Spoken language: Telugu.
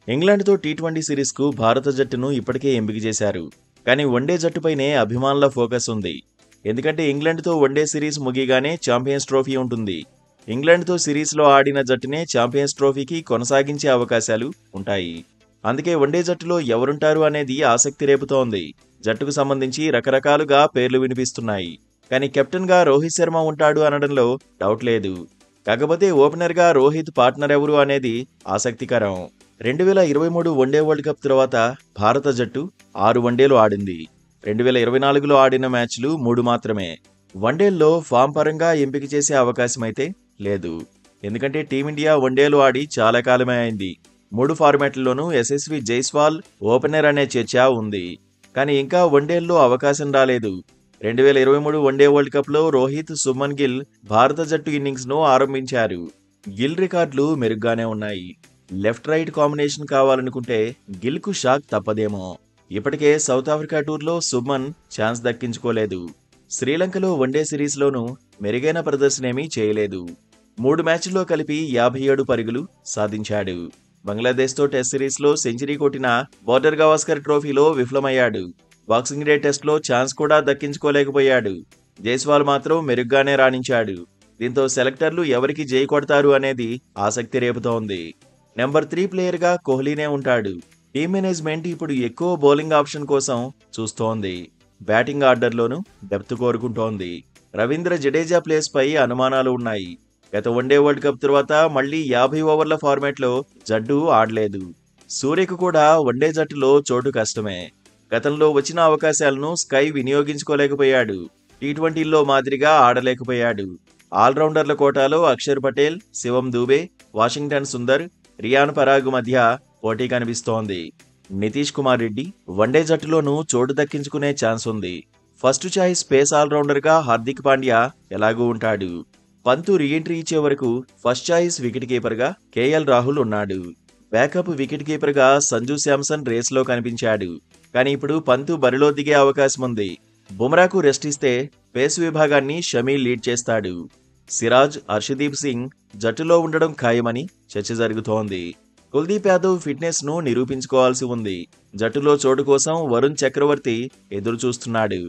ఇంగ్లాండ్తో టీ20 సిరీస్కు భారత జట్టును ఇప్పటికే ఎంపిక చేశారు. కానీ వన్డే జట్టుపైనే అభిమానుల ఫోకస్ ఉంది. ఎందుకంటే ఇంగ్లాండ్తో వన్డే సిరీస్ ముగియగానే ఛాంపియన్స్ ట్రోఫీ ఉంటుంది. ఇంగ్లాండ్తో సిరీస్లో ఆడిన జట్టునే ఛాంపియన్స్ ట్రోఫీకి కొనసాగించే అవకాశాలు ఉంటాయి. అందుకే వన్డే జట్టులో ఎవరుంటారు అనేది ఆసక్తి రేపుతోంది. జట్టుకు సంబంధించి రకరకాలుగా పేర్లు వినిపిస్తున్నాయి. కానీ కెప్టెన్గా రోహిత్ శర్మ ఉంటాడు అనడంలో డౌట్ లేదు. కాకపోతే ఓపెనర్గా రోహిత్ పార్ట్నర్ ఎవరు అనేది ఆసక్తికరం. 2023 వన్డే వరల్డ్ కప్ తర్వాత భారత జట్టు 6 వన్డేలు ఆడింది. 2024లో ఆడిన మ్యాచ్లు 3 మాత్రమే. వన్డేల్లో ఫామ్ పరంగా ఎంపిక చేసే అవకాశమైతే లేదు. ఎందుకంటే టీమిండియా వన్డేలు ఆడి చాలా కాలమే అయింది. 3 ఫార్మాట్లలోనూ యశస్వి జైస్వాల్ ఓపెనర్ అనే చర్చ ఉంది. కానీ ఇంకా వన్డేల్లో అవకాశం రాలేదు. 2023 వన్డే వరల్డ్ కప్లో రోహిత్, సుమన్ గిల్ భారత జట్టు ఇన్నింగ్స్ను ఆరంభించారు. గిల్ రికార్డులు మెరుగ్గానే ఉన్నాయి. లెఫ్ట్ రైట్ కాంబినేషన్ కావాలనుకుంటే గిల్కు షాక్ తప్పదేమో. ఇప్పటికే సౌత్ ఆఫ్రికా టూర్లో సుమన్ ఛాన్స్ దక్కించుకోలేదు. శ్రీలంకలో వన్డే సిరీస్లోనూ మెరుగైన ప్రదర్శనేమీ చేయలేదు. 3 మ్యాచ్ల్లో కలిపి 57 పరుగులు సాధించాడు. బంగ్లాదేశ్తో టెస్ట్ సిరీస్లో సెంచరీ కొట్టిన బోర్డర్ గవాస్కర్ ట్రోఫీలో విఫలమయ్యాడు. బాక్సింగ్ డే టెస్ట్లో ఛాన్స్ కూడా దక్కించుకోలేకపోయాడు. జైస్వాల్ మాత్రం మెరుగ్గానే రాణించాడు. దీంతో సెలెక్టర్లు ఎవరికి జై కొడతారు అనేది ఆసక్తి రేపుతోంది. నెంబర్ 3 ప్లేయర్గా కోహ్లీనే ఉంటాడు. టీమ్ మేనేజ్మెంట్ ఇప్పుడు ఎక్కువ బౌలింగ్ ఆప్షన్ కోసం చూస్తోంది. బ్యాటింగ్ ఆర్డర్లోనూ డెప్త్ కోరుకుంటోంది. రవీంద్ర జడేజా ప్లేస్పై అనుమానాలు ఉన్నాయి. గత వన్డే వరల్డ్ కప్ తర్వాత మళ్లీ 50 ఓవర్ల ఫార్మాట్లో జట్టు ఆడలేదు. సూర్యకు కూడా వన్డే జట్టులో చోటు కష్టమే. గతంలో వచ్చిన అవకాశాలను స్కై వినియోగించుకోలేకపోయాడు. టీ20లో మాదిరిగా ఆడలేకపోయాడు. ఆల్రౌండర్ల కోటాలో అక్షర్ పటేల్, శివం దూబే, వాషింగ్టన్ సుందర్, రియాన్ పరాగ్ మధ్య పోటీ కనిపిస్తోంది. నితీష్ కుమార్ రెడ్డి వన్డే జట్టులోనూ చోటు దక్కించుకునే ఛాన్స్ ఉంది. ఫస్ట్ చాయిస్ పేస్ ఆల్రౌండర్గా హార్దిక్ పాండ్యా ఎలాగూ ఉంటాడు. పంతు రీఎంట్రీ ఇచ్చే వరకు ఫస్ట్ చాయిస్ వికెట్ కీపర్గా కేఎల్ రాహుల్ ఉన్నాడు. బ్యాకప్ వికెట్ కీపర్గా సంజు శాంసన్ రేస్లో కనిపించాడు. కానీ ఇప్పుడు పంతు బరిలో దిగే అవకాశం ఉంది. బుమ్రాకు రెస్ట్ ఇస్తే పేస్ విభాగాన్ని షమీ లీడ్ చేస్తాడు. సిరాజ్, హర్షదీప్ సింగ్ జట్టులో ఉండడం ఖాయమని చర్చ జరుగుతోంది. కుల్దీప్ యాదవ్ ఫిట్నెస్ను నిరూపించుకోవాల్సి ఉంది. జట్టులో చోటు కోసం వరుణ్ చక్రవర్తి ఎదురు చూస్తున్నాడు.